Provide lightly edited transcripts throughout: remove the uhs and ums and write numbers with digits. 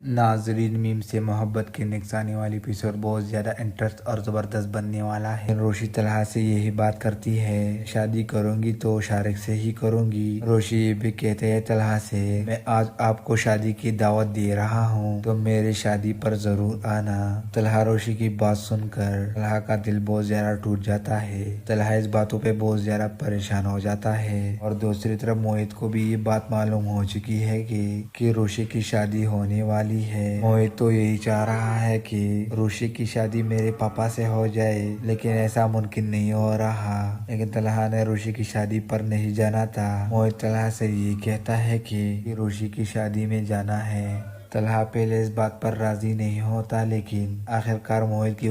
नाजरीन, मीम से मोहब्बत के नुकसानी वाली एपिसोड बहुत ज़्यादा इंटरेस्ट और ज़बरदस्त बनने वाला है। रोशी तलहा से यही बात करती है, शादी करूंगी तो शारिक से ही करूंगी। रोशी ये भी कहते हैं तलहा से, मैं आज आपको शादी की दावत दे रहा हूँ तो मेरी शादी पर ज़रूर आना। तलहा रोशी की बात सुनकर तलहा का दिल बहुत ज़्यादा टूट जाता है। तलहा इस बातों पे बहुत ज़्यादा परेशान हो जाता है और दूसरी तरफ मोहित को भी ये बात मालूम हो चुकी है कि रोशी की शादी होने वाली है। मोहित तो यही चाह रहा है कि रोशी की शादी मेरे पापा से हो जाए, लेकिन ऐसा मुमकिन नहीं हो रहा। लेकिन तलहा ने रोशी की शादी पर नहीं जाना था। मोहित तलहा से ये कहता है कि रोशी की शादी में जाना है। तलहा पहले इस बात पर राजी नहीं होता, लेकिन आखिरकार मोहित की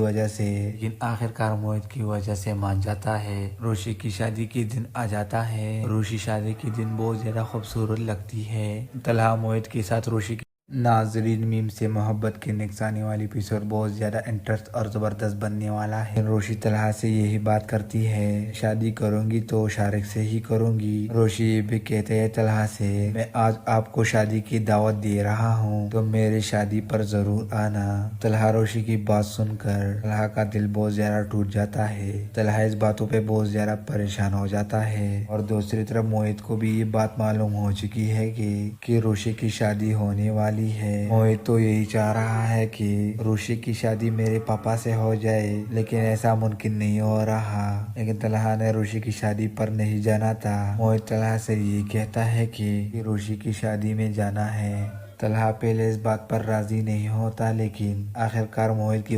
वजह से मान जाता है। रोशी की शादी के दिन आ जाता है। रोशी शादी के दिन बहुत ज्यादा खूबसूरत लगती है। तलहा मोहित के साथ रोशी की नाजरीन, मीम से मोहब्बत के नुकसानी वाली एपिसोड बहुत ज़्यादा इंटरेस्ट और ज़बरदस्त बनने वाला है। रोशी तलहा से यही बात करती है, शादी करूंगी तो शारिक से ही करूंगी। रोशी ये भी कहते हैं तलहा से, मैं आज आपको शादी की दावत दे रहा हूँ तो मेरी शादी पर ज़रूर आना। तलहा रोशी की बात सुनकर तलहा का दिल बहुत ज़्यादा टूट जाता है। तलहा इस बातों पे बहुत ज़्यादा परेशान हो जाता है और दूसरी तरफ मोहित को भी ये बात मालूम हो चुकी है कि रोशी की शादी होने वाली है। मोहित तो यही चाह रहा है कि रोशी की शादी मेरे पापा से हो जाए, लेकिन ऐसा मुमकिन नहीं हो रहा। लेकिन तलहा ने रोशी की शादी पर नहीं जाना था। मोहित तलहा से ये कहता है कि रोशी की शादी में जाना है। तलहा पहले इस बात पर राजी नहीं होता, लेकिन आखिरकार मोहित की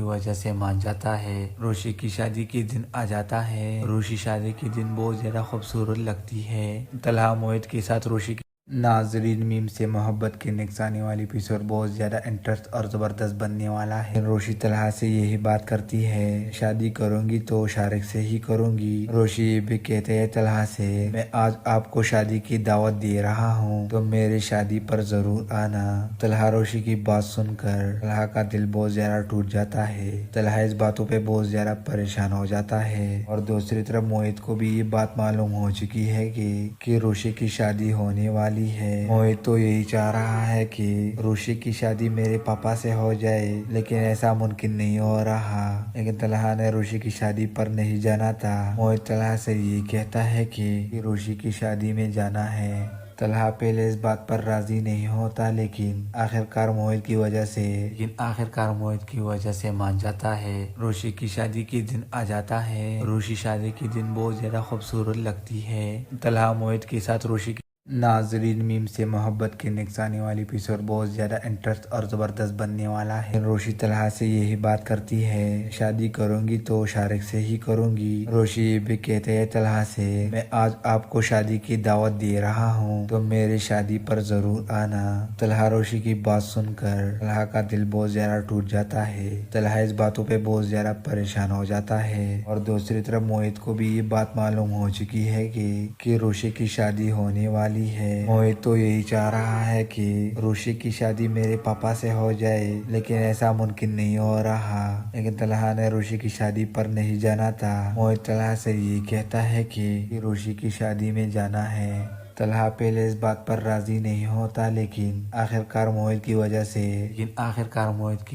वजह से मान जाता है। रोशी की शादी के दिन आ जाता है। रोशी शादी के दिन बहुत ज्यादा खूबसूरत लगती है। तलहा मोहित के साथ रोशी नाजरीन, मीम से मोहब्बत के नुकसानी वाली एपिसोड बहुत ज़्यादा इंटरेस्ट और ज़बरदस्त बनने वाला है। रोशी तलहा से यही बात करती है, शादी करूंगी तो शारिक से ही करूंगी। रोशी ये भी कहते हैं तलहा से, मैं आज आपको शादी की दावत दे रहा हूँ तो मेरी शादी पर ज़रूर आना। तलहा रोशी की बात सुनकर तलहा का दिल बहुत ज़्यादा टूट जाता है। तलहा इस बातों पे बहुत ज़्यादा परेशान हो जाता है और दूसरी तरफ मोहित को भी ये बात मालूम हो चुकी है कि रोशी की शादी होने वाली है। मोहित तो यही चाह रहा है कि रोशी की शादी मेरे पापा से हो जाए, लेकिन ऐसा मुमकिन नहीं हो रहा। लेकिन तलहा ने रोशी की शादी पर नहीं जाना था। मोहित तलहा से ये कहता है कि रोशी की शादी में जाना है। तलहा पहले इस बात पर राजी नहीं होता, लेकिन आखिरकार मोहित की वजह से मान जाता है। रोशी की शादी के दिन आ जाता है। रोशी शादी के दिन बहुत ज्यादा खूबसूरत लगती है। तलहा मोहित के साथ रोशी नाजरीन, मीम से मोहब्बत के नुकसानी वाली एपिसोड बहुत ज़्यादा इंटरेस्ट और ज़बरदस्त बनने वाला है। रोशी तलहा से यही बात करती है, शादी करूंगी तो शारिक से ही करूंगी। रोशी ये भी कहते हैं तलहा से, मैं आज आपको शादी की दावत दे रहा हूँ तो मेरी शादी पर ज़रूर आना। तलहा रोशी की बात सुनकर तलहा का दिल बहुत ज़्यादा टूट जाता है। तलहा इस बातों पे बहुत ज़्यादा परेशान हो जाता है और दूसरी तरफ मोहित को भी ये बात मालूम हो चुकी है कि रोशी की शादी होने वाली है। मोहित तो यही चाह रहा है कि रोशी की शादी मेरे पापा से हो जाए, लेकिन ऐसा मुमकिन नहीं हो रहा। लेकिन तलहा ने रोशी की शादी पर नहीं जाना था। मोहित तलहा से ये कहता है कि रोशी की शादी में जाना है। तलहा पहले इस बात पर राजी नहीं होता, लेकिन आखिरकार मोहित की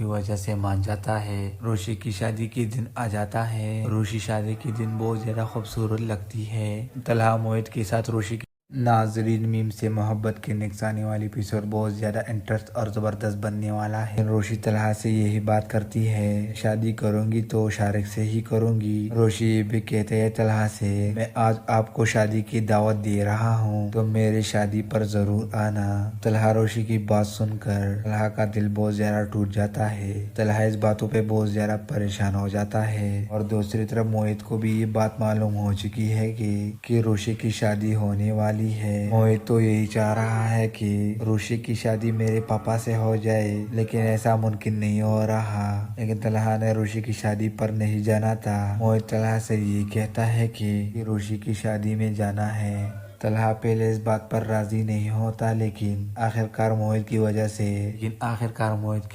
वजह से मान जाता है। रोशी की शादी के दिन आ जाता है। रोशी शादी के दिन बहुत ज्यादा खूबसूरत लगती है। तलहा मोहित के साथ रोशी नाजरीन, मीम से मोहब्बत के नुकसानी वाली एपिसोड बहुत ज़्यादा इंटरेस्ट और ज़बरदस्त बनने वाला है। रोशी तलहा से यही बात करती है, शादी करूंगी तो शारिक से ही करूंगी। रोशी ये भी कहते हैं तलहा से, मैं आज आपको शादी की दावत दे रहा हूँ तो मेरी शादी पर ज़रूर आना। तलहा रोशी की बात सुनकर तलहा का दिल बहुत ज़्यादा टूट जाता है। तलहा इस बातों पे बहुत ज़्यादा परेशान हो जाता है और दूसरी तरफ मोहित को भी ये बात मालूम हो चुकी है कि रोशी की शादी होने वाली है। मोहित तो यही चाह रहा है कि रोशी की शादी मेरे पापा से हो जाए, लेकिन ऐसा मुमकिन नहीं हो रहा। लेकिन तलहा ने रोशी की शादी पर नहीं जाना था। मोहित तलहा से ये कहता है कि रोशी की शादी में जाना है। तलहा पहले इस बात पर राजी नहीं होता, लेकिन आखिरकार मोहित की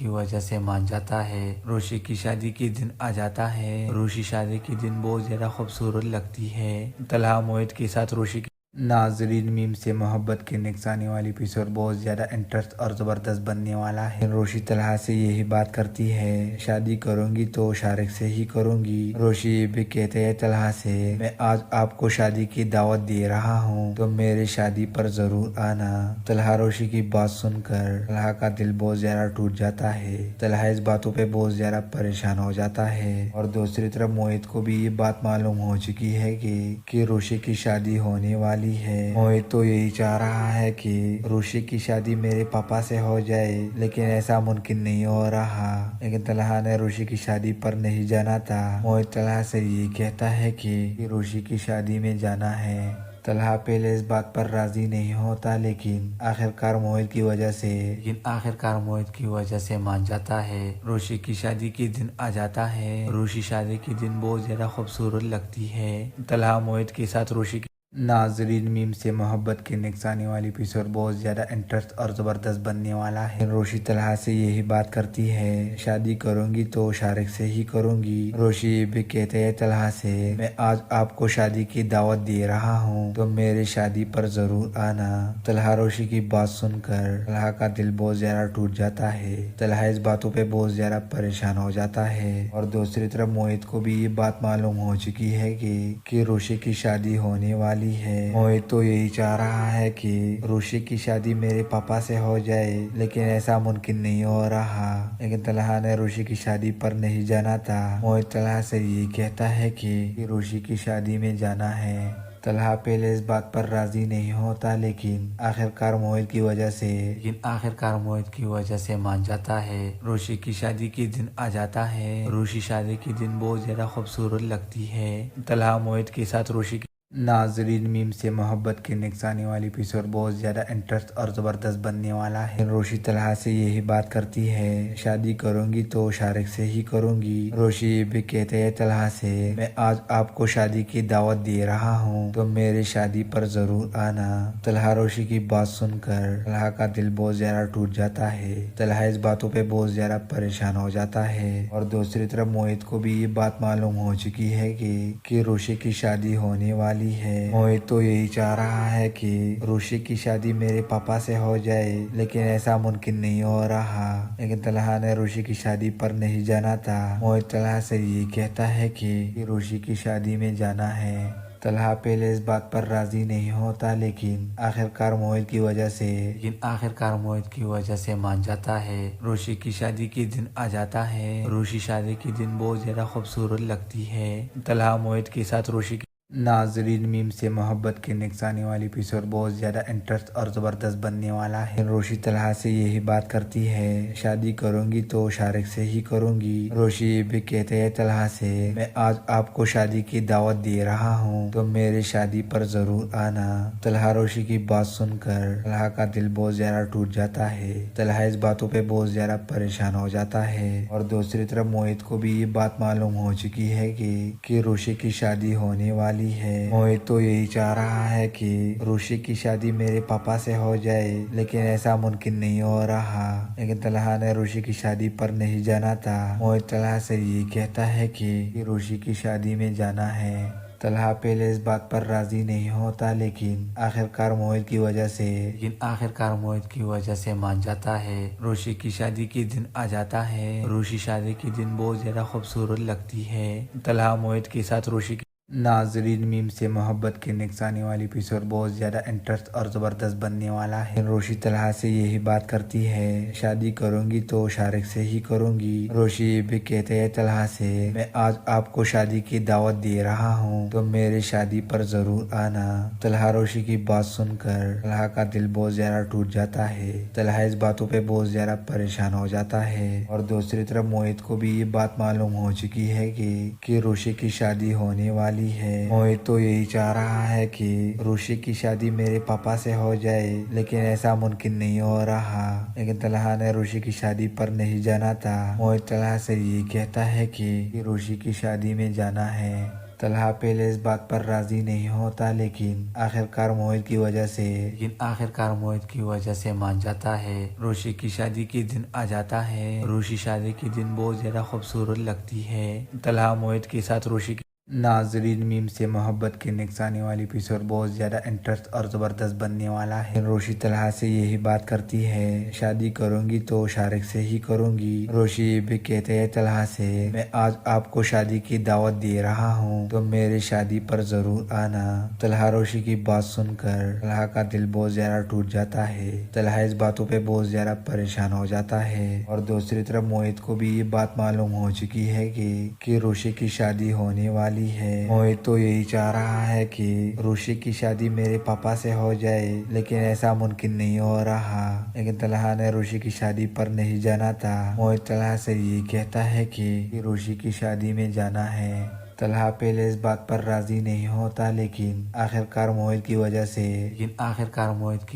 वजह से मान जाता है। रोशी की शादी के दिन आ जाता है। रोशी शादी के दिन बहुत ज्यादा खूबसूरत लगती है। तलहा मोहित के साथ रोशी नाजरीन मीम से मोहब्बत के नेक्स्ट आने वाली एपिसोड बहुत ज़्यादा इंटरेस्ट और ज़बरदस्त बनने वाला है। रोशी तलहा से यही बात करती है, शादी करूंगी तो शारिक से ही करूंगी। रोशी ये भी कहते हैं तलहा से, मैं आज आपको शादी की दावत दे रहा हूँ तो मेरे शादी पर ज़रूर आना। तलहा रोशी की बात सुनकर तलहा का दिल बहुत ज़्यादा टूट जाता है। तलहा इस बातों पे बहुत ज़्यादा परेशान हो जाता है और दूसरी तरफ मोहित को भी ये बात मालूम हो चुकी है कि रोशी की शादी होने वाली है। मोहित तो यही चाह रहा है कि रोशी की शादी मेरे पापा से हो जाए, लेकिन ऐसा मुमकिन नहीं हो रहा। लेकिन तलहा ने रोशी की शादी पर नहीं जाना था। मोहित तलहा से ये कहता है कि रोशी की शादी में जाना है। तलहा पहले इस बात पर राजी नहीं होता, लेकिन आखिरकार मोहित की वजह से मान जाता है। रोशी की शादी के दिन आ जाता है। रोशी शादी के दिन बहुत ज्यादा खूबसूरत लगती है। तलहा मोहित के साथ रोशी नाजरीन मीम से मोहब्बत के नेक्स्ट आने वाली एपिसोड बहुत ज़्यादा इंटरेस्ट और ज़बरदस्त बनने वाला है। रोशी तलहा से यही बात करती है, शादी करूंगी तो शारिक से ही करूंगी। रोशी ये भी कहते हैं तलहा से, मैं आज आपको शादी की दावत दे रहा हूँ तो मेरे शादी पर ज़रूर आना। तलहा रोशी की बात सुनकर तलहा का दिल बहुत ज़्यादा टूट जाता है। तलहा इस बातों पे बहुत ज़्यादा परेशान हो जाता है और दूसरी तरफ मोहित को भी ये बात मालूम हो चुकी है कि रोशी की शादी होने वाली है। मोहित तो यही चाह रहा है कि रोशी की शादी मेरे पापा से हो जाए, लेकिन ऐसा मुमकिन नहीं हो रहा। लेकिन तलहा ने रोशी की शादी पर नहीं जाना था। मोहित तलहा से ये कहता है कि रोशी की शादी में जाना है। तलहा पहले इस बात पर राजी नहीं होता, लेकिन आखिरकार मोहित की वजह से मान जाता है। रोशी की शादी के दिन आ जाता है। रोशी शादी के दिन बहुत ज्यादा खूबसूरत लगती है। तलहा मोहित के साथ रोशी नाजरीन मीम से मोहब्बत के नेक्स्ट आने वाली एपिसोड बहुत ज़्यादा इंटरेस्ट और ज़बरदस्त बनने वाला है। रोशी तलहा से यही बात करती है, शादी करूंगी तो शारिक से ही करूंगी। रोशी ये भी कहते हैं तलहा से, मैं आज आपको शादी की दावत दे रहा हूँ तो मेरे शादी पर ज़रूर आना। तलहा रोशी की बात सुनकर तलहा का दिल बहुत ज़्यादा टूट जाता है। तलहा इस बातों पे बहुत ज़्यादा परेशान हो जाता है और दूसरी तरफ मोहित को भी ये बात मालूम हो चुकी है कि रोशी की शादी होने वाली है। मोहित तो यही चाह रहा है कि रोशी की शादी मेरे पापा से हो जाए, लेकिन ऐसा मुमकिन नहीं हो रहा। लेकिन तलहा ने रोशी की शादी पर नहीं जाना था। मोहित तलहा से ये कहता है कि रोशी की शादी में जाना है। तलहा पहले इस बात पर राजी नहीं होता, लेकिन आखिरकार मोहित की वजह से मान जाता है। रोशी की शादी के दिन आ जाता है। रोशी शादी के दिन बहुत ज्यादा खूबसूरत लगती है। तलहा मोहित के साथ रोशी नाजरीन मीम से मोहब्बत के नेक्स्ट आने वाली एपिसोड बहुत ज़्यादा इंटरेस्ट और ज़बरदस्त बनने वाला है। रोशी तलहा से यही बात करती है, शादी करूंगी तो शारिक से ही करूंगी। रोशी ये भी कहते हैं तलहा से, मैं आज आपको शादी की दावत दे रहा हूँ तो मेरे शादी पर ज़रूर आना। तलहा रोशी की बात सुनकर तलहा का दिल बहुत ज़्यादा टूट जाता है। तलहा इस बातों पे बहुत ज़्यादा परेशान हो जाता है और दूसरी तरफ मोहित को भी ये बात मालूम हो चुकी है कि रोशी की शादी होने वाली है। मोहित तो यही चाह रहा है कि रोशी की शादी मेरे पापा से हो जाए, लेकिन ऐसा मुमकिन नहीं हो रहा। लेकिन तलहा ने रोशी की शादी पर नहीं जाना था। मोहित तलहा से ये कहता है कि रोशी की शादी में जाना है। तलहा पहले इस बात पर राजी नहीं होता, लेकिन आखिरकार मोहित की वजह से मान जाता है। रोशी की शादी के दिन आ जाता है। रोशी शादी के दिन बहुत ज्यादा खूबसूरत लगती है। तलहा मोहित के साथ रोशी नाजरीन मीम से मोहब्बत के नेक्स्ट आने वाली एपिसोड बहुत ज़्यादा इंटरेस्ट और ज़बरदस्त बनने वाला है। रोशी तलहा से यही बात करती है, शादी करूंगी तो शारिक से ही करूंगी। रोशी ये भी कहते हैं तलहा से, मैं आज आपको शादी की दावत दे रहा हूँ तो मेरे शादी पर ज़रूर आना। तलहा रोशी की बात सुनकर तलहा का दिल बहुत ज़्यादा टूट जाता है। तलहा इस बातों पे बहुत ज़्यादा परेशान हो जाता है और दूसरी तरफ मोहित को भी ये बात मालूम हो चुकी है कि रोशी की शादी होने वाली है। मोहित तो यही चाह रहा है कि रोशी की शादी मेरे पापा से हो जाए, लेकिन ऐसा मुमकिन नहीं हो रहा। लेकिन तलहा ने रोशी की शादी पर नहीं जाना था। मोहित तलहा से ये कहता है कि रोशी की शादी में जाना है। तलहा पहले इस बात पर राजी नहीं होता, लेकिन आखिरकार मोहित की वजह से मान जाता है। रोशी की शादी के दिन आ जाता है। रोशी शादी के दिन बहुत ज्यादा खूबसूरत लगती है। तलहा मोहित के साथ रोशी नाजरीन मीम से मोहब्बत के नेक्स्ट आने वाली एपिसोड बहुत ज़्यादा इंटरेस्ट और ज़बरदस्त बनने वाला है। रोशी तलहा से यही बात करती है, शादी करूंगी तो शारिक से ही करूंगी। रोशी ये भी कहते हैं तलहा से, मैं आज आपको शादी की दावत दे रहा हूँ तो मेरी शादी पर ज़रूर आना। तलहा रोशी की बात सुनकर तलहा का दिल बहुत ज़्यादा टूट जाता है। तलहा इस बातों पे बहुत ज़्यादा परेशान हो जाता है और दूसरी तरफ मोहित को भी ये बात मालूम हो चुकी है कि रोशी की शादी होने वाली है। मोहित तो यही चाह रहा है कि रोशी की शादी मेरे पापा से हो जाए, लेकिन ऐसा मुमकिन नहीं हो रहा। लेकिन तलहा ने रोशी की शादी पर नहीं जाना था। मोहित तलहा से ये कहता है कि रोशी की शादी में जाना है। तलहा पहले इस बात पर राजी नहीं होता, लेकिन आखिरकार मोहित की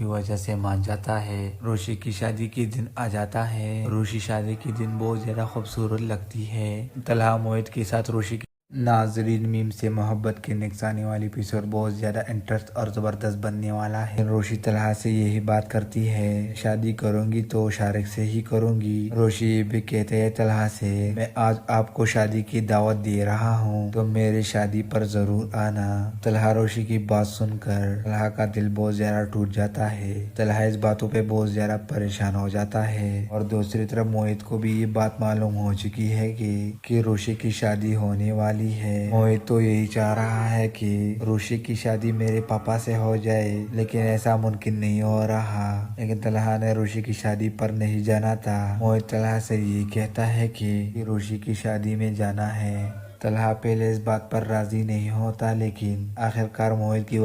वजह से मान जाता है। रोशी की शादी के दिन आ जाता है। रोशी शादी के दिन बहुत ज्यादा खूबसूरत लगती है। तलहा मोहित के साथ रोशी नाजरीन मीम से मोहब्बत के नेक्स्ट आने वाली एपिसोड बहुत ज़्यादा इंटरेस्ट और ज़बरदस्त बनने वाला है। रोशी तलहा से यही बात करती है, शादी करूंगी तो शारिक से ही करूंगी। रोशी ये भी कहते हैं तलहा से, मैं आज आपको शादी की दावत दे रहा हूँ तो मेरी शादी पर ज़रूर आना। तलहा रोशी की बात सुनकर तलहा का दिल बहुत ज़्यादा टूट जाता है। तलहा इस बातों पर बहुत ज़्यादा परेशान हो जाता है और दूसरी तरफ मोहित को भी ये बात मालूम हो चुकी है कि रोशी की शादी होने वाली है। मोहित तो यही चाह रहा है कि रोशी की शादी मेरे पापा से हो जाए, लेकिन ऐसा मुमकिन नहीं हो रहा। लेकिन तलहा ने रोशी की शादी पर नहीं जाना था। मोहित तलहा से ये कहता है कि रोशी की शादी में जाना है। तलहा पहले इस बात पर राजी नहीं होता, लेकिन आखिरकार मोहित की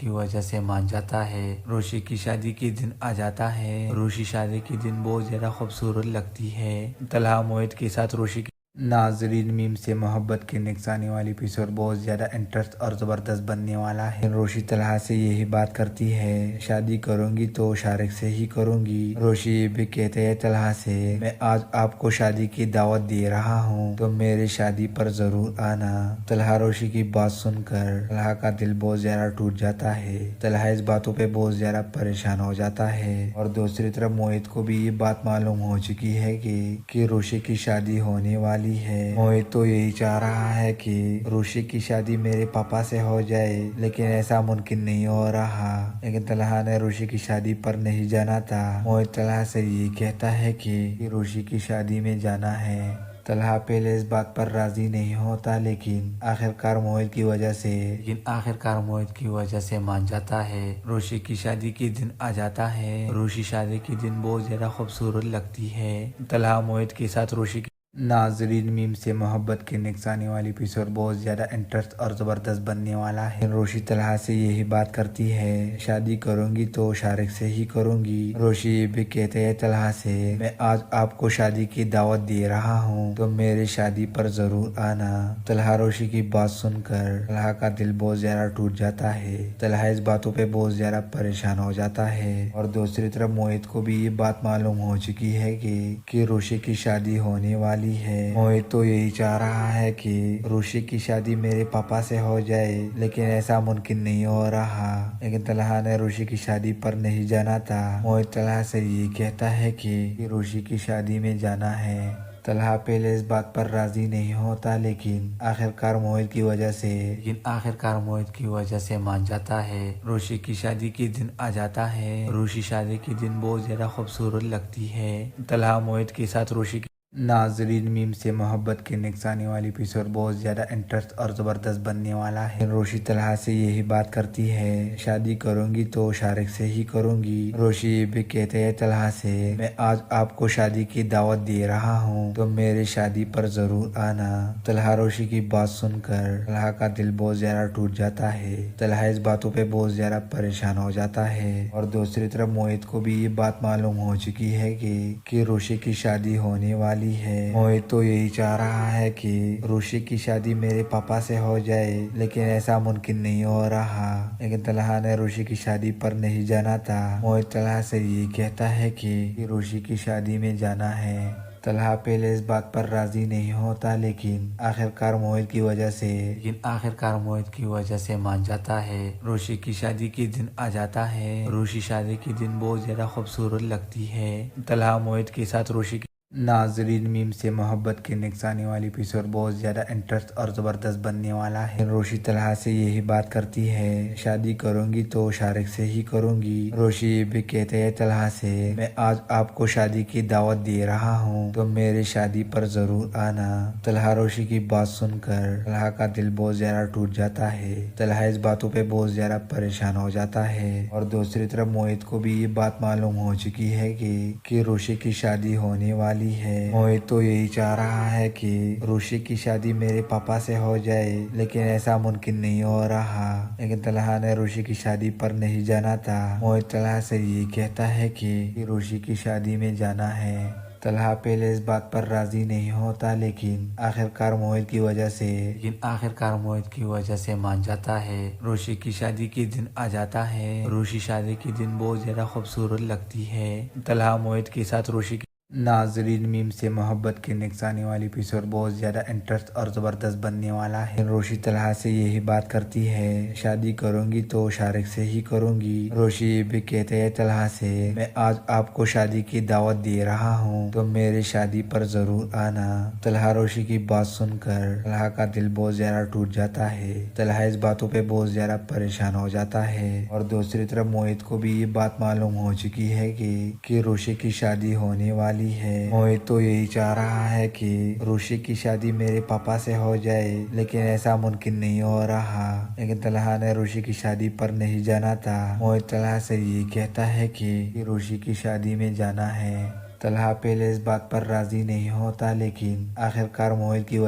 वजह से मान जाता है। रोशी की शादी के दिन आ जाता है। रोशी शादी के दिन बहुत ज्यादा खूबसूरत लगती है। तलहा मोहित के साथ रोशी नाजरीन मीम से मोहब्बत के नेक्स्ट आने वाली एपिसोड बहुत ज़्यादा इंटरेस्ट और ज़बरदस्त बनने वाला है। रोशी तलहा से यही बात करती है, शादी करूंगी तो शारिक से ही करूंगी। रोशी ये भी कहते हैं तलहा से, मैं आज आपको शादी की दावत दे रहा हूँ तो मेरी शादी पर ज़रूर आना। तलहा रोशी की बात सुनकर तलहा का दिल बहुत ज़्यादा टूट जाता है। तलहा इस बातों पर बहुत ज़्यादा परेशान हो जाता है और दूसरी तरफ मोहित को भी ये बात मालूम हो चुकी है कि रोशी की शादी होने वाली है। मोहित तो यही चाह रहा है कि रोशी की शादी मेरे पापा से हो जाए, लेकिन ऐसा मुमकिन नहीं हो रहा। लेकिन तलहा ने रोशी की शादी पर नहीं जाना था। मोहित तलहा से ये कहता है कि रोशी की शादी में जाना है। तलहा पहले इस बात पर राजी नहीं होता, लेकिन आखिरकार मोहित की वजह से मान जाता है। रोशी की शादी के दिन आ जाता है। रोशी शादी के दिन बहुत ज्यादा खूबसूरत लगती है। तलहा मोहित के साथ रोशी नाजरीन मीम से मोहब्बत के नेक्स्ट आने वाली एपिसोड बहुत ज़्यादा इंटरेस्ट और ज़बरदस्त बनने वाला है। रोशी तलहा से यही बात करती है, शादी करूंगी तो शारिक से ही करूंगी। रोशी ये भी कहते हैं तलहा से, मैं आज आपको शादी की दावत दे रहा हूँ तो मेरी शादी पर ज़रूर आना। तलहा रोशी की बात सुनकर तलहा का दिल बहुत ज़्यादा टूट जाता है। तलहा इस बातों पर बहुत ज़्यादा परेशान हो जाता है और दूसरी तरफ मोहित को भी ये बात मालूम हो चुकी है कि रोशी की शादी होने वाली है। मोहित तो यही चाह रहा है कि रोशी की शादी मेरे पापा से हो जाए, लेकिन ऐसा मुमकिन नहीं हो रहा। लेकिन तलहा ने रोशी की शादी पर नहीं जाना था। मोहित तलहा से ये कहता है कि रोशी की शादी में जाना है। तलहा पहले इस बात पर राजी नहीं होता, लेकिन आखिरकार मोहित की वजह से मान जाता है। रोशी की शादी के दिन आ जाता है। रोशी शादी के दिन बहुत ज्यादा खूबसूरत लगती है। तलहा मोहित के साथ रोशी नाजरीन मीम से मोहब्बत के नेक्स्ट आने वाली एपिसोड बहुत ज़्यादा इंटरेस्ट और ज़बरदस्त बनने वाला है। रोशी तलहा से यही बात करती है, शादी करूंगी तो शारिक से ही करूंगी। रोशी ये भी कहते हैं तलहा से, मैं आज आपको शादी की दावत दे रहा हूँ तो मेरी शादी पर ज़रूर आना। तलहा रोशी की बात सुनकर तलहा का दिल बहुत ज़्यादा टूट जाता है। तलहा इस बातों पर बहुत ज़्यादा परेशान हो जाता है और दूसरी तरफ मोहित को भी ये बात मालूम हो चुकी है कि रोशी की शादी होने वाली है। मोहित तो यही चाह रहा है कि रोशी की शादी मेरे पापा से हो जाए, लेकिन ऐसा मुमकिन नहीं हो रहा। लेकिन तलहा ने रोशी की शादी पर नहीं जाना था। मोहित तलहा से ये कहता है कि रोशी की शादी में जाना है। तलहा पहले इस बात पर राजी नहीं होता, लेकिन आखिरकार मोहित की वजह से मान जाता है। रोशी की शादी के दिन आ जाता है। रोशी शादी के दिन बहुत ज्यादा खूबसूरत लगती है। तलहा मोहित के साथ रोशी नाजरीन मीम से मोहब्बत के नेक्स्ट आने वाली एपिसोड बहुत ज़्यादा इंटरेस्ट और ज़बरदस्त बनने वाला है। रोशी तलहा से यही बात करती है, शादी करूंगी तो शारिक से ही करूंगी। रोशी ये भी कहते हैं तलहा से, मैं आज आपको शादी की दावत दे रहा हूँ तो मेरी शादी पर ज़रूर आना। तलहा रोशी की बात सुनकर तलहा का दिल बहुत ज़्यादा टूट जाता है। तलहा इस बातों पे बहुत ज़्यादा परेशान हो जाता है और दूसरी तरफ मोहित को भी ये बात मालूम हो चुकी है कि रोशी की शादी होने वाली है। मोहित तो यही चाह रहा है कि रोशी की शादी मेरे पापा से हो जाए, लेकिन ऐसा मुमकिन नहीं हो रहा। लेकिन तलहा ने रोशी की शादी पर नहीं जाना था। मोहित तलहा से ये कहता है कि रोशी की शादी में जाना है। तलहा पहले इस बात पर राजी नहीं होता, लेकिन आखिरकार मोहित की वजह से मान जाता है। रोशी की शादी के दिन आ जाता है। रोशी शादी के दिन बहुत ज्यादा खूबसूरत लगती है। तलहा मोहित के साथ रोशी नाजरीन मीम से मोहब्बत के नेक्स्ट आने वाली एपिसोड बहुत ज़्यादा इंटरेस्ट और ज़बरदस्त बनने वाला है। रोशी तलहा से यही बात करती है, शादी करूंगी तो शारिक से ही करूंगी। रोशी ये भी कहते हैं तलहा से, मैं आज आपको शादी की दावत दे रहा हूँ तो मेरी शादी पर ज़रूर आना। तलहा रोशी की बात सुनकर तलहा का दिल बहुत ज़्यादा टूट जाता है। तलहा इस बातों पे बहुत ज़्यादा परेशान हो जाता है और दूसरी तरफ मोहित को भी ये बात मालूम हो चुकी है कि रोशी की शादी होने वाली है। मोहित तो यही चाह रहा है कि रोशी की शादी मेरे पापा से हो जाए, लेकिन ऐसा मुमकिन नहीं हो रहा। लेकिन तलहा ने रोशी की शादी पर नहीं जाना था। मोहित तलहा से ये कहता है कि रोशी की शादी में जाना है। तलहा पहले इस बात पर राजी नहीं होता, लेकिन आखिरकार मोहित की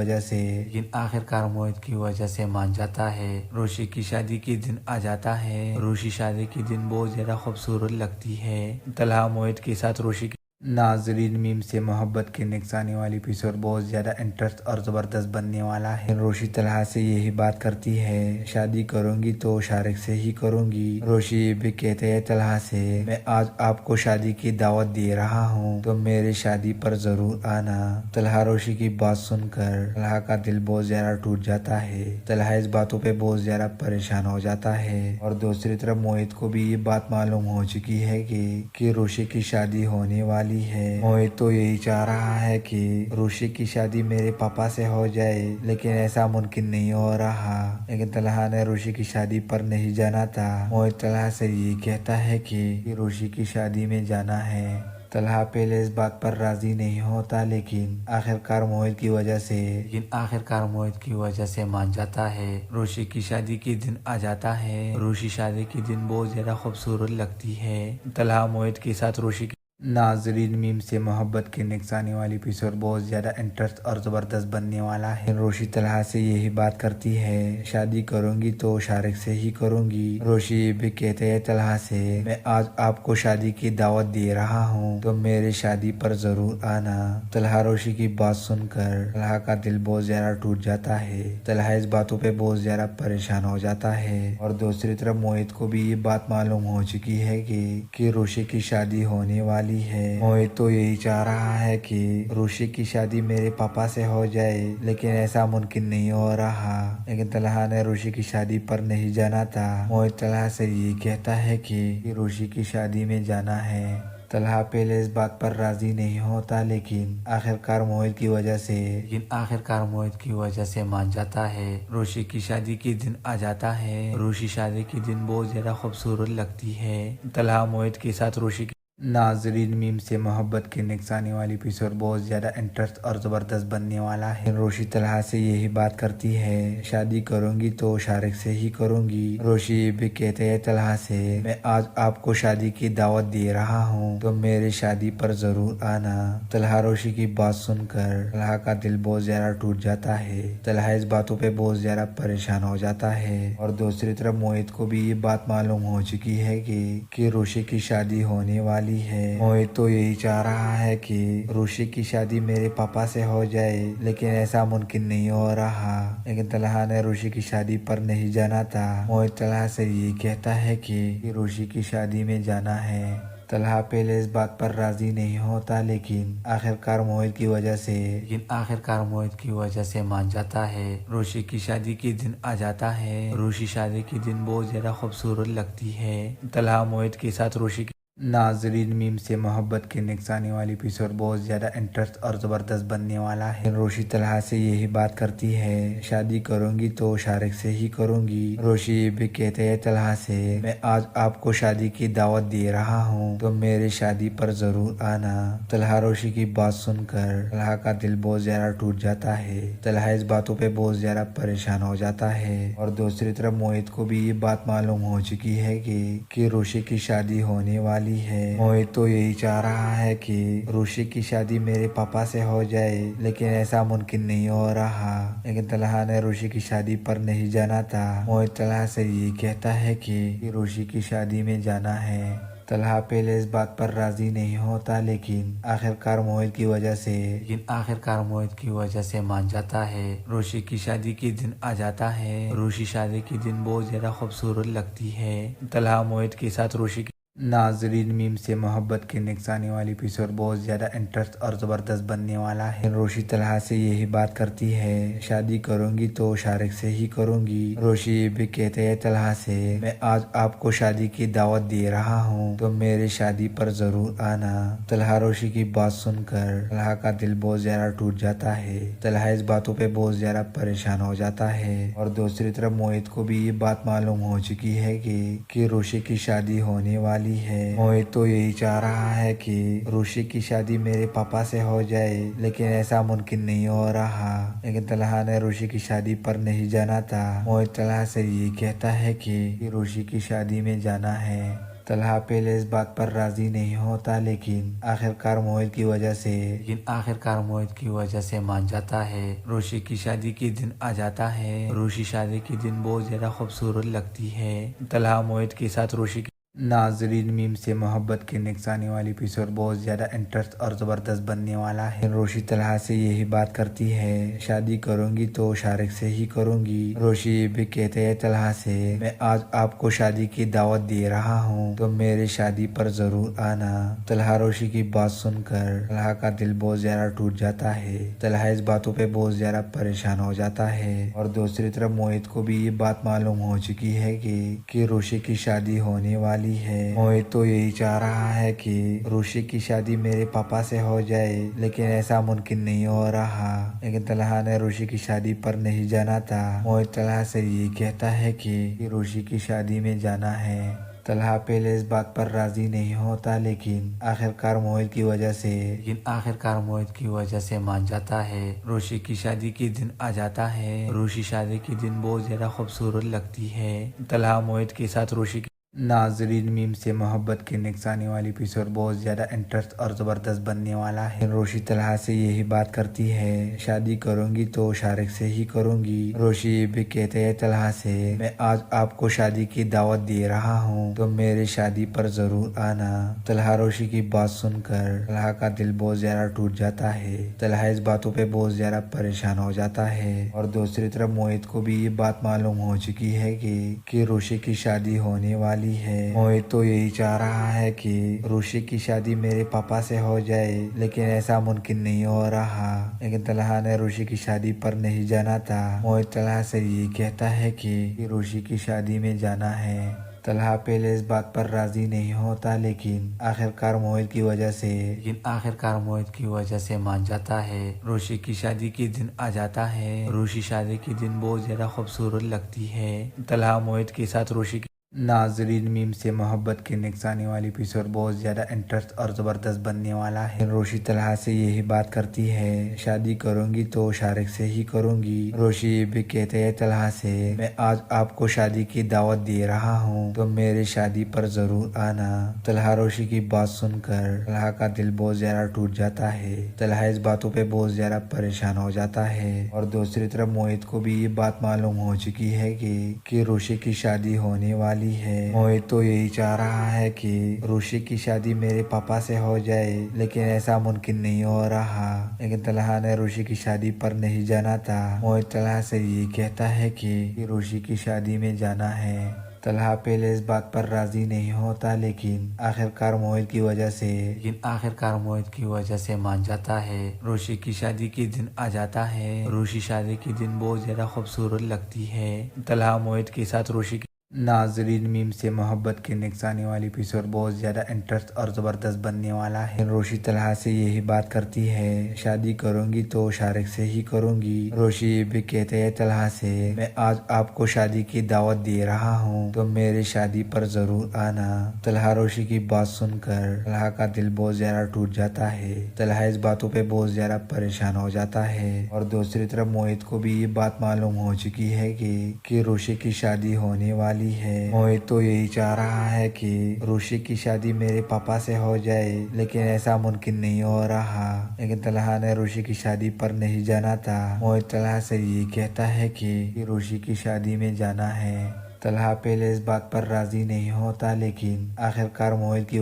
वजह से मान जाता है। रोशी की शादी के दिन आ जाता है। रोशी शादी के दिन बहुत ज्यादा खूबसूरत लगती है। तलहा मोहित के साथ रोशी नाजरीन मीम से मोहब्बत के नेक्स्ट आने वाली एपिसोड बहुत ज़्यादा इंटरेस्ट और ज़बरदस्त बनने वाला है। रोशी तलहा से यही बात करती है, शादी करूंगी तो शारिक से ही करूंगी। रोशी ये भी कहते हैं तलहा से, मैं आज आपको शादी की दावत दे रहा हूँ तो मेरी शादी पर ज़रूर आना। तलहा रोशी की बात सुनकर तलहा का दिल बहुत ज़्यादा टूट जाता है। तलहा इस बातों पे बहुत ज़्यादा परेशान हो जाता है और दूसरी तरफ मोहित को भी ये बात मालूम हो चुकी है कि रोशी की शादी होने वाली है। मोहित तो यही चाह रहा है कि रोशी की शादी मेरे पापा से हो जाए, लेकिन ऐसा मुमकिन नहीं हो रहा। लेकिन तलहा ने रोशी की शादी पर नहीं जाना था। मोहित तलहा से ये कहता है कि रोशी की शादी में जाना है। तलहा पहले इस बात पर राजी नहीं होता, लेकिन आखिरकार मोहित की वजह से मान जाता है। रोशी की शादी के दिन आ जाता है। रोशी शादी के दिन बहुत ज्यादा खूबसूरत लगती है। तलहा मोहित के साथ रोशी नाजरीन मीम से मोहब्बत के नेक्स्ट आने वाली एपिसोड बहुत ज़्यादा इंटरेस्ट और ज़बरदस्त बनने वाला है। रोशी तलहा से यही बात करती है, शादी करूंगी तो शारिक से ही करूंगी। रोशी ये भी कहते हैं तलहा से, मैं आज आपको शादी की दावत दे रहा हूँ तो मेरी शादी पर ज़रूर आना। तलहा रोशी की बात सुनकर तलहा का दिल बहुत ज़्यादा टूट जाता है। तलहा इस बातों पे बहुत ज़्यादा परेशान हो जाता है और दूसरी तरफ मोहित को भी ये बात मालूम हो चुकी है कि रोशी की शादी होने वाली है। मोहित तो यही चाह रहा है कि रोशी की शादी मेरे पापा से हो जाए, लेकिन ऐसा मुमकिन नहीं हो रहा। लेकिन तलहा ने रोशी की शादी पर नहीं जाना था। मोहित तलहा से ये कहता है कि रोशी की शादी में जाना है। तलहा पहले इस बात पर राजी नहीं होता, लेकिन आखिरकार मोहित की वजह से मान जाता है। रोशी की शादी के दिन आ जाता है। रोशी शादी के दिन बहुत ज्यादा खूबसूरत लगती है। तलहा मोहित के साथ रोशी नाजरीन मीम से मोहब्बत के नेक्स्ट आने वाली एपिसोड बहुत ज़्यादा इंटरेस्ट और ज़बरदस्त बनने वाला है। रोशी तलहा से यही बात करती है, शादी करूंगी तो शारिक से ही करूंगी। रोशी ये भी कहते हैं तलहा से, मैं आज आपको शादी की दावत दे रहा हूँ तो मेरी शादी पर ज़रूर आना। तलहा रोशी की बात सुनकर तलहा का दिल बहुत ज़्यादा टूट जाता है। तलहा इस बातों पे बहुत ज़्यादा परेशान हो जाता है और दूसरी तरफ मोहित को भी ये बात मालूम हो चुकी है कि रोशी की शादी होने वाली है। मोहित तो यही चाह रहा है कि रोशी की शादी मेरे पापा से हो जाए, लेकिन ऐसा मुमकिन नहीं हो रहा। लेकिन तलहा ने रोशी की शादी पर नहीं जाना था। मोहित तलहा से ये कहता है कि रोशी की शादी में जाना है। तलहा पहले इस बात पर राजी नहीं होता, लेकिन आखिरकार मोहित की वजह से मान जाता है। रोशी की शादी के दिन आ जाता है। रोशी शादी के दिन बहुत ज्यादा खूबसूरत लगती है। तलहा मोहित के साथ रोशी नाजरीन मीम से मोहब्बत के नेक्स्ट आने वाली एपिसोड बहुत ज़्यादा इंटरेस्ट और ज़बरदस्त बनने वाला है। रोशी तलहा से यही बात करती है, शादी करूंगी तो शारिक से ही करूंगी। रोशी ये भी कहते हैं तलहा से, मैं आज आपको शादी की दावत दे रहा हूँ तो मेरे शादी पर ज़रूर आना। तलहा रोशी की बात सुनकर तलहा का दिल बहुत ज़्यादा टूट जाता है। तलहा इस बातों पे बहुत ज़्यादा परेशान हो जाता है और दूसरी तरफ मोहित को भी ये बात मालूम हो चुकी है कि रोशी की शादी होने वाली है। मोहित तो यही चाह रहा है कि रोशी की शादी मेरे पापा से हो जाए, लेकिन ऐसा मुमकिन नहीं हो रहा। लेकिन तलहा ने रोशी की शादी पर नहीं जाना था। मोहित तलहा से ये कहता है कि रोशी की शादी में जाना है। तलहा पहले इस बात पर राजी नहीं होता, लेकिन आखिरकार मोहित की वजह से मान जाता है। रोशी की शादी के दिन आ जाता है। रोशी शादी के दिन बहुत ज्यादा खूबसूरत लगती है। तलहा मोहित के साथ रोशी नाजरीन मीम से मोहब्बत के नेक्स्ट आने वाली एपिसोड बहुत ज़्यादा इंटरेस्ट और ज़बरदस्त बनने वाला है। रोशी तलहा से यही बात करती है, शादी करूंगी तो शारिक से ही करूंगी। रोशी ये भी कहते हैं तलहा से, मैं आज आपको शादी की दावत दे रहा हूँ तो मेरे शादी पर ज़रूर आना। तलहा रोशी की बात सुनकर तलहा का दिल बहुत ज़्यादा टूट जाता है। तलहा इस बातों पे बहुत ज़्यादा परेशान हो जाता है और दूसरी तरफ मोहित को भी ये बात मालूम हो चुकी है कि रोशी की शादी होने वाली है। मोहित तो यही चाह रहा है कि रोशी की शादी मेरे पापा से हो जाए, लेकिन ऐसा मुमकिन नहीं हो रहा। लेकिन तलहा ने रोशी की शादी पर नहीं जाना था। मोहित तलहा से ये कहता है कि रोशी की शादी में जाना है। तलहा पहले इस बात पर राजी नहीं होता, लेकिन आखिरकार मोहित की वजह से मान जाता है। रोशी की शादी के दिन आ जाता है। रोशी शादी के दिन बहुत ज्यादा खूबसूरत लगती है। तलहा मोहित के साथ रोशी नाजरीन मीम से मोहब्बत के नेक्स्ट आने वाली एपिसोड बहुत ज़्यादा इंटरेस्ट और ज़बरदस्त बनने वाला है। रोशी तलहा से यही बात करती है, शादी करूंगी तो शारिक से ही करूंगी। रोशी ये भी कहते हैं तलहा से, मैं आज आपको शादी की दावत दे रहा हूँ तो मेरे शादी पर ज़रूर आना। तलहा रोशी की बात सुनकर तलहा का दिल बहुत ज़्यादा टूट जाता है। तलहा इस बातों पे बहुत ज़्यादा परेशान हो जाता है और दूसरी तरफ मोहित को भी ये बात मालूम हो चुकी है कि रोशी की शादी होने वाली है। मोहित तो यही चाह रहा है कि रोशी की शादी मेरे पापा से हो जाए, लेकिन ऐसा मुमकिन नहीं हो रहा। लेकिन तलहा ने रोशी की शादी पर नहीं जाना था। मोहित तलहा से ये कहता है कि रोशी की शादी में जाना है। तलहा पहले इस बात पर राजी नहीं होता, लेकिन आखिरकार मोहित की वजह से मान जाता है। रोशी की शादी के दिन आ जाता है। रोशी शादी के दिन बहुत ज्यादा खूबसूरत लगती है। तलहा मोहित के साथ रोशी नाजरीन मीम से मोहब्बत के नेक्स्ट आने वाली एपिसोड बहुत ज़्यादा इंटरेस्ट और ज़बरदस्त बनने वाला है। रोशी तलहा से यही बात करती है, शादी करूंगी तो शारिक से ही करूंगी। रोशी ये भी कहते हैं तलहा से, मैं आज आपको शादी की दावत दे रहा हूँ तो मेरे शादी पर ज़रूर आना। तलहा रोशी की बात सुनकर तलहा का दिल बहुत ज़्यादा टूट जाता है। तलहा इस बातों पे बहुत ज़्यादा परेशान हो जाता है और दूसरी तरफ मोहित को भी ये बात मालूम हो चुकी है कि रोशी की शादी होने वाली है। मोहित तो यही चाह रहा है कि रोशी की शादी मेरे पापा से हो जाए, लेकिन ऐसा मुमकिन नहीं हो रहा। लेकिन तलहा ने रोशी की शादी पर नहीं जाना था। मोहित तलहा से ये कहता है कि रोशी की शादी में जाना है। तलहा पहले इस बात पर राजी नहीं होता, लेकिन आखिरकार मोहित की वजह से मान जाता है। रोशी की शादी के दिन आ जाता है। रोशी शादी के दिन बहुत ज्यादा खूबसूरत लगती है। तलहा मोहित के साथ रोशी नाजरीन मीम से मोहब्बत के नेक्स्ट आने वाली एपिसोड बहुत ज़्यादा इंटरेस्ट और ज़बरदस्त बनने वाला है। रोशी तलहा से यही बात करती है, शादी करूंगी तो शारिक से ही करूंगी। रोशी ये भी कहते हैं तलहा से, मैं आज आपको शादी की दावत दे रहा हूँ तो मेरे शादी पर ज़रूर आना। तलहा रोशी की बात सुनकर तलहा का दिल बहुत ज़्यादा टूट जाता है। तलहा इस बातों पे बहुत ज़्यादा परेशान हो जाता है और दूसरी तरफ मोहित को भी ये बात मालूम हो चुकी है कि रोशी की शादी होने वाली है। मोहित तो यही चाह रहा है कि रोशी की शादी मेरे पापा से हो जाए, लेकिन ऐसा मुमकिन नहीं हो रहा। लेकिन तलहा ने रोशी की शादी पर नहीं जाना था। मोहित तलहा से ये कहता है कि रोशी की शादी में जाना है। तलहा पहले इस बात पर राजी नहीं होता, लेकिन आखिरकार मोहित की वजह से मान जाता है। रोशी की शादी के दिन आ जाता है। रोशी शादी के दिन बहुत ज्यादा खूबसूरत लगती है। तलहा मोहित के साथ रोशी नाजरीन, मीम से मोहब्बत के नेक्स्ट आने वाली एपिसोड बहुत ज़्यादा इंटरेस्ट और ज़बरदस्त बनने वाला है। रोशी तलहा से यही बात करती है, शादी करूंगी तो शारिक से ही करूंगी। रोशी ये भी कहते हैं तलहा से, मैं आज आपको शादी की दावत दे रहा हूँ तो मेरी शादी पर ज़रूर आना। तलहा रोशी की बात सुनकर तलहा का दिल बहुत ज़्यादा टूट जाता है। तलहा इस बातों पे बहुत ज़्यादा परेशान हो जाता है और दूसरी तरफ मोहित को भी ये बात मालूम हो चुकी है कि रोशी की शादी होने वाली है। मोहित तो यही चाह रहा है कि रोशी की शादी मेरे पापा से हो जाए, लेकिन ऐसा मुमकिन नहीं हो रहा। लेकिन तलहा ने रोशी की शादी पर नहीं जाना था। मोहित तलहा से ये कहता है कि रोशी की शादी में जाना है। तलहा पहले इस बात पर राजी नहीं होता, लेकिन आखिरकार मोहित की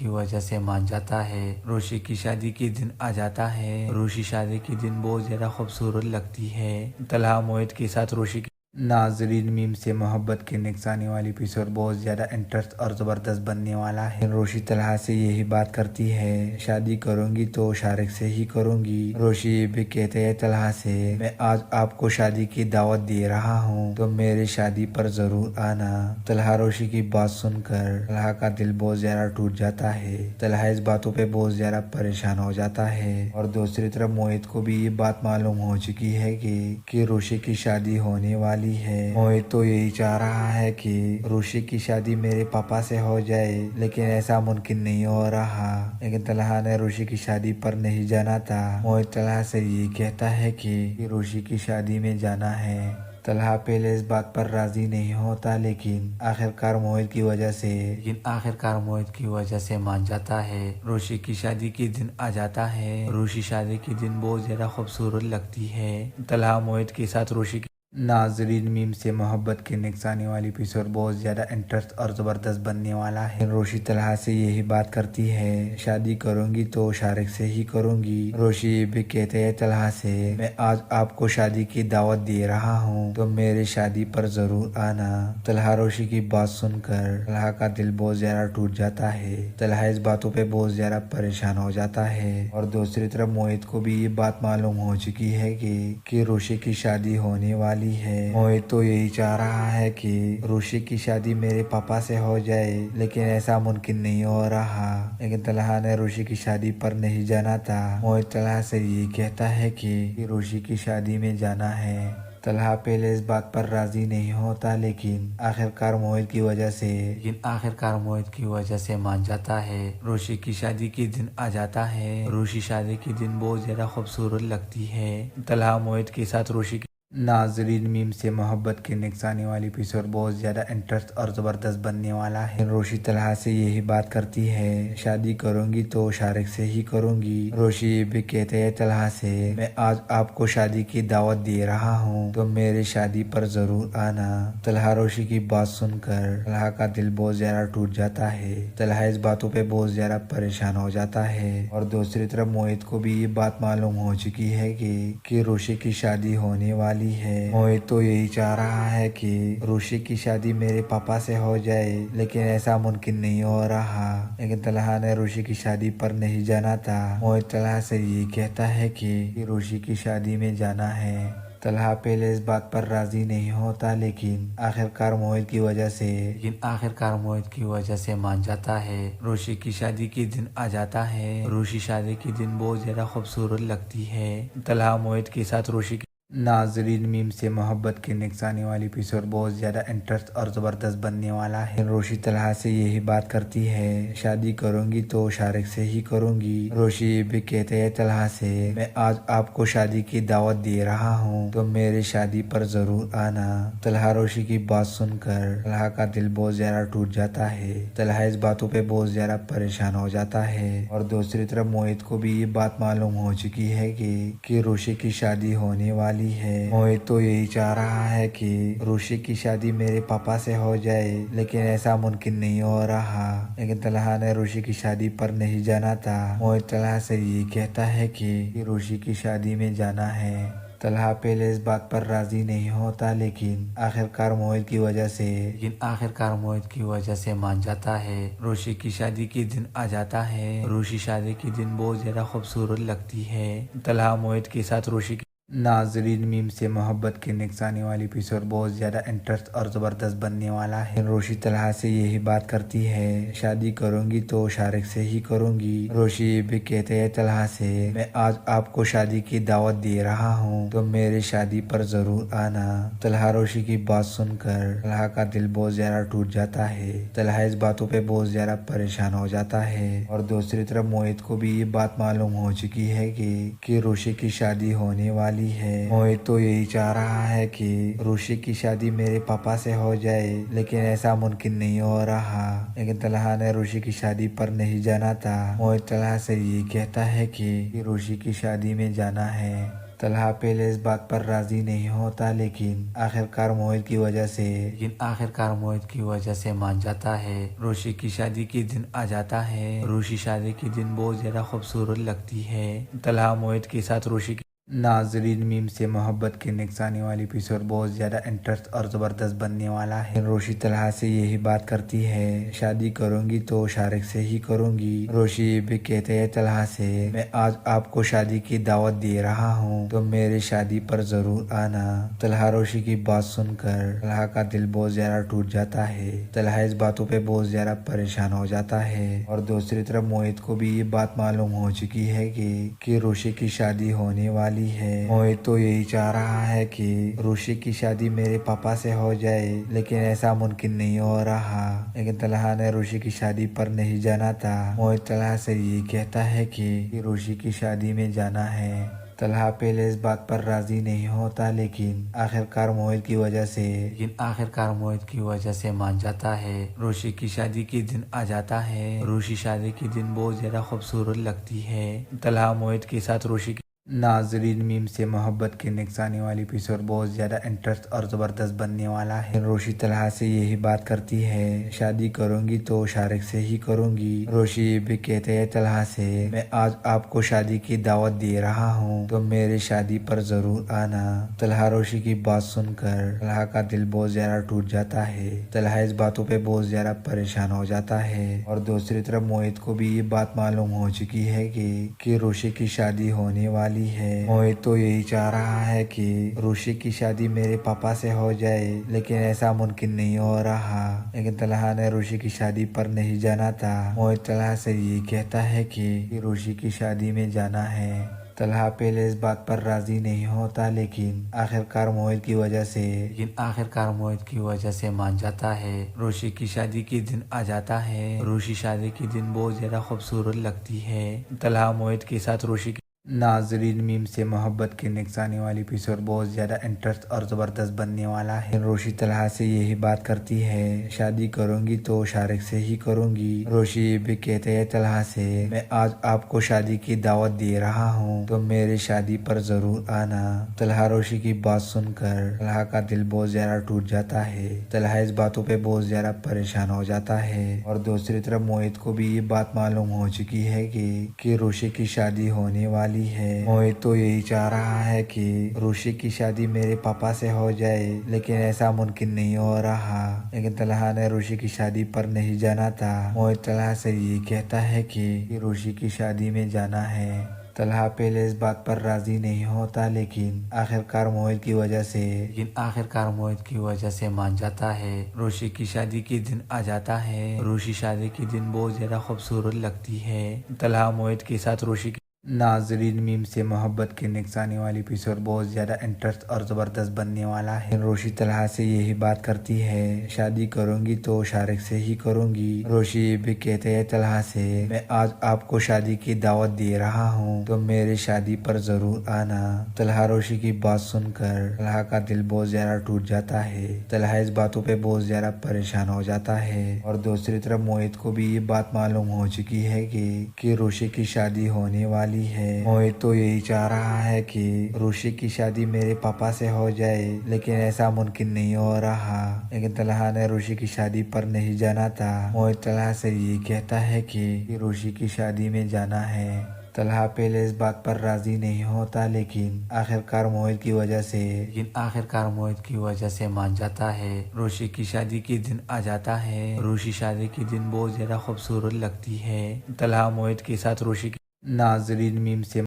वजह से मान जाता है। रोशी की शादी के दिन आ जाता है। रोशी शादी के दिन बहुत ज्यादा खूबसूरत लगती है। तलहा मोहित के साथ रोशी की नाजरीन, मीम से मोहब्बत के नेक्स्ट आने वाली एपिसोड बहुत ज़्यादा इंटरेस्ट और ज़बरदस्त बनने वाला है। रोशी तलहा से यही बात करती है, शादी करूंगी तो शारिक से ही करूंगी। रोशी ये भी कहते हैं तलहा से, मैं आज आपको शादी की दावत दे रहा हूँ तो मेरी शादी पर ज़रूर आना। तलहा रोशी की बात सुनकर तलहा का दिल बहुत ज़्यादा टूट जाता है। तलहा इस बातों पे बहुत ज़्यादा परेशान हो जाता है और दूसरी तरफ मोहित को भी ये बात मालूम हो चुकी है कि रोशी की शादी होने वाली है। मोहित तो यही चाह रहा है कि रोशी की शादी मेरे पापा से हो जाए, लेकिन ऐसा मुमकिन नहीं हो रहा। लेकिन तलहा ने रोशी की शादी पर नहीं जाना था। मोहित तलहा से ये कहता है कि रोशी की शादी में जाना है। तलहा पहले इस बात पर राजी नहीं होता, लेकिन आखिरकार मोहित की वजह से मान जाता है। रोशी की शादी के दिन आ जाता है। रोशी शादी के दिन बहुत ज्यादा खूबसूरत लगती है। तलहा मोहित के साथ रोशी नाजरीन, मीम से मोहब्बत के नेक्स्ट आने वाली एपिसोड बहुत ज़्यादा इंटरेस्ट और ज़बरदस्त बनने वाला है। रोशी तलहा से यही बात करती है, शादी करूंगी तो शारिक से ही करूंगी। रोशी ये भी कहते हैं तलहा से, मैं आज आपको शादी की दावत दे रहा हूँ तो मेरी शादी पर ज़रूर आना। तलहा रोशी की बात सुनकर तलहा का दिल बहुत ज़्यादा टूट जाता है। तलहा इस बातों पे बहुत ज़्यादा परेशान हो जाता है और दूसरी तरफ मोहित को भी ये बात मालूम हो चुकी है कि रोशी की शादी होने वाली है। मोहित तो यही चाह रहा है कि रोशी की शादी मेरे पापा से हो जाए, लेकिन ऐसा मुमकिन नहीं हो रहा। लेकिन तलहा ने रोशी की शादी पर नहीं जाना था। मोहित तलहा से ये कहता है कि रोशी की शादी में जाना है। तलहा पहले इस बात पर राजी नहीं होता, लेकिन आखिरकार मोहित की वजह से मान जाता है। रोशी की शादी के दिन आ जाता है। रोशी शादी के दिन बहुत ज्यादा खूबसूरत लगती है। तलहा मोहित के साथ रोशी नाजरीन, मीम से मोहब्बत के नेक्स्ट आने वाली एपिसोड बहुत ज़्यादा इंटरेस्ट और ज़बरदस्त बनने वाला है। रोशी तलहा से यही बात करती है, शादी करूंगी तो शारिक से ही करूंगी। रोशी ये भी कहते हैं तलहा से, मैं आज आपको शादी की दावत दे रहा हूँ तो मेरी शादी पर ज़रूर आना। तलहा रोशी की बात सुनकर तलहा का दिल बहुत ज़्यादा टूट जाता है। तलहा इस बातों पे बहुत ज़्यादा परेशान हो जाता है और दूसरी तरफ मोहित को भी ये बात मालूम हो चुकी है कि रोशी की शादी होने वाली है। मोहित तो यही चाह रहा है कि रोशी की शादी मेरे पापा से हो जाए, लेकिन ऐसा मुमकिन नहीं हो रहा। लेकिन तलहा ने रोशी की शादी पर नहीं जाना था। मोहित तलहा से ये कहता है कि रोशी की शादी में जाना है। तलहा पहले इस बात पर राजी नहीं होता, लेकिन आखिरकार मोहित की वजह से मान जाता है। रोशी की शादी के दिन आ जाता है। रोशी शादी के दिन बहुत ज्यादा खूबसूरत लगती है। तलहा मोहित के साथ रोशी नाजरीन, मीम से मोहब्बत के नेक्स्ट आने वाली एपिसोड बहुत ज़्यादा इंटरेस्ट और ज़बरदस्त बनने वाला है। रोशी तलहा से यही बात करती है, शादी करूंगी तो शारिक से ही करूंगी। रोशी ये भी कहते हैं तलहा से, मैं आज आपको शादी की दावत दे रहा हूँ तो मेरी शादी पर ज़रूर आना। तलहा रोशी की बात सुनकर तलहा का दिल बहुत ज़्यादा टूट जाता है। तलहा इस बातों पे बहुत ज़्यादा परेशान हो जाता है और दूसरी तरफ मोहित को भी ये बात मालूम हो चुकी है कि रोशी की शादी होने वाली है। मोहित तो यही चाह रहा है कि रोशी की शादी मेरे पापा से हो जाए, लेकिन ऐसा मुमकिन नहीं हो रहा। लेकिन तलहा ने रोशी की शादी पर नहीं जाना था। मोहित तलहा से ये कहता है कि रोशी की शादी में जाना है। तलहा पहले इस बात पर राजी नहीं होता, लेकिन आखिरकार मोहित की वजह से मान जाता है। रोशी की शादी के दिन आ जाता है। रोशी शादी के दिन बहुत ज्यादा खूबसूरत लगती है। तलहा मोहित के साथ रोशी नाजरीन मीम से मोहब्बत के नेक्स्ट आने वाली एपिसोड बहुत ज़्यादा इंटरेस्ट और ज़बरदस्त बनने वाला है। रोशी तलहा से यही बात करती है, शादी करूंगी तो शारिक से ही करूंगी। रोशी ये भी कहते हैं तलहा से, मैं आज आपको शादी की दावत दे रहा हूँ तो मेरे शादी पर ज़रूर आना। तलहा रोशी की बात सुनकर तलहा का दिल बहुत ज़्यादा टूट जाता है। तलहा इस बातों पे बहुत ज़्यादा परेशान हो जाता है और दूसरी तरफ मोहित को भी ये बात मालूम हो चुकी है कि रोशी की शादी होने वाली है। मोहित तो यही चाह रहा है कि रोशी की शादी मेरे पापा से हो जाए, लेकिन ऐसा मुमकिन नहीं हो रहा। लेकिन तलहा ने रोशी की शादी पर नहीं जाना था। मोहित तलहा से ये कहता है कि रोशी की शादी में जाना है। तलहा पहले इस बात पर राजी नहीं होता, लेकिन आखिरकार मोहित की वजह से मान जाता है। रोशी की शादी के दिन आ जाता है। रोशी शादी के दिन बहुत ज्यादा खूबसूरत लगती है। तलहा मोहित के साथ रोशी नाजरीन मीम से मोहब्बत के नेक्स्ट आने वाली एपिसोड बहुत ज़्यादा इंटरेस्ट और ज़बरदस्त बनने वाला है। रोशी तलहा से यही बात करती है, शादी करूंगी तो शारिक से ही करूंगी। रोशी ये भी कहते हैं तलहा से, मैं आज आपको शादी की दावत दे रहा हूँ तो मेरे शादी पर ज़रूर आना। तलहा रोशी की बात सुनकर तलहा का दिल बहुत ज़्यादा टूट जाता है। तलहा इस बातों पे बहुत ज़्यादा परेशान हो जाता है और दूसरी तरफ मोहित को भी ये बात मालूम हो चुकी है कि रोशी की शादी होने वाली है। मोहित तो यही चाह रहा है कि रोशी की शादी मेरे पापा से हो जाए, लेकिन ऐसा मुमकिन नहीं हो रहा। लेकिन तलहा ने रोशी की शादी पर नहीं जाना था। मोहित तलहा से ये कहता है कि रोशी की शादी में जाना है। तलहा पहले इस बात पर राजी नहीं होता, लेकिन आखिरकार मोहित की वजह से मान जाता है। रोशी की शादी के दिन आ जाता है। रोशी शादी के दिन बहुत ज्यादा खूबसूरत लगती है। तलहा मोहित के साथ रोशी नाजरीन मीम से मोहब्बत के नेक्स्ट आने वाली एपिसोड बहुत ज़्यादा इंटरेस्ट और ज़बरदस्त बनने वाला है। रोशी तलहा से यही बात करती है, शादी करूंगी तो शारिक से ही करूंगी। रोशी ये भी कहते हैं तलहा से, मैं आज आपको शादी की दावत दे रहा हूँ तो मेरे शादी पर ज़रूर आना। तलहा रोशी की बात सुनकर तलहा का दिल बहुत ज़्यादा टूट जाता है। तलहा इस बातों पे बहुत ज़्यादा परेशान हो जाता है और दूसरी तरफ मोहित को भी ये बात मालूम हो चुकी है कि रोशी की शादी होने वाली है। मोहित तो यही चाह रहा है कि रोशी की शादी मेरे पापा से हो जाए, लेकिन ऐसा मुमकिन नहीं हो रहा। लेकिन तलहा ने रोशी की शादी पर नहीं जाना था। मोहित तलहा से ये कहता है कि रोशी की शादी में जाना है। तलहा पहले इस बात पर राजी नहीं होता, लेकिन आखिरकार मोहित की वजह से मान जाता है। रोशी की शादी के दिन आ जाता है। रोशी शादी के दिन बहुत ज्यादा खूबसूरत लगती है। तलहा मोहित के साथ रोशी नाजरीन मीम से मोहब्बत के नेक्स्ट आने वाली एपिसोड बहुत ज़्यादा इंटरेस्ट और ज़बरदस्त बनने वाला है। रोशी तलहा से यही बात करती है, शादी करूंगी तो शारिक से ही करूंगी। रोशी ये भी कहते हैं तलहा से, मैं आज आपको शादी की दावत दे रहा हूँ तो मेरे शादी पर ज़रूर आना। तलहा रोशी की बात सुनकर तलहा का दिल बहुत ज़्यादा टूट जाता है। तलहा इस बातों पे बहुत ज़्यादा परेशान हो जाता है और दूसरी तरफ मोहित को भी ये बात मालूम हो चुकी है कि रोशी की शादी होने वाली है। मोहित तो यही चाह रहा है कि रोशी की शादी मेरे पापा से हो जाए, लेकिन ऐसा मुमकिन नहीं हो रहा। लेकिन तलहा ने रोशी की शादी पर नहीं जाना था। मोहित तलहा से ये कहता है कि रोशी की शादी में जाना है। तलहा पहले इस बात पर राजी नहीं होता, लेकिन आखिरकार मोहित की वजह से मान जाता है। रोशी की शादी के दिन आ जाता है। रोशी शादी के दिन बहुत ज्यादा खूबसूरत लगती है। तलहा मोहित के साथ रोशी नाजरीन मीम से मोहब्बत के नेक्स्ट आने वाली एपिसोड बहुत ज़्यादा इंटरेस्ट और ज़बरदस्त बनने वाला है। रोशी तलहा से यही बात करती है, शादी करूंगी तो शारिक से ही करूंगी। रोशी ये भी कहते हैं तलहा से, मैं आज आपको शादी की दावत दे रहा हूँ तो मेरे शादी पर ज़रूर आना। तलहा रोशी की बात सुनकर तलहा का दिल बहुत ज़्यादा टूट जाता है। तलहा इस बातों पे बहुत ज़्यादा परेशान हो जाता है और दूसरी तरफ मोहित को भी ये बात मालूम हो चुकी है कि रोशी की शादी होने वाली है। मोहित तो यही चाह रहा है कि रोशी की शादी मेरे पापा से हो जाए, लेकिन ऐसा मुमकिन नहीं हो रहा। लेकिन तलहा ने रोशी की शादी पर नहीं जाना था। मोहित तलहा से ये कहता है कि रोशी की शादी में जाना है। तलहा पहले इस बात पर राजी नहीं होता, लेकिन आखिरकार मोहित की वजह से मान जाता है। रोशी की शादी के दिन आ जाता है। रोशी शादी के दिन बहुत ज्यादा खूबसूरत लगती है। तलहा मोहित के साथ रोशी नाजरीन मीम से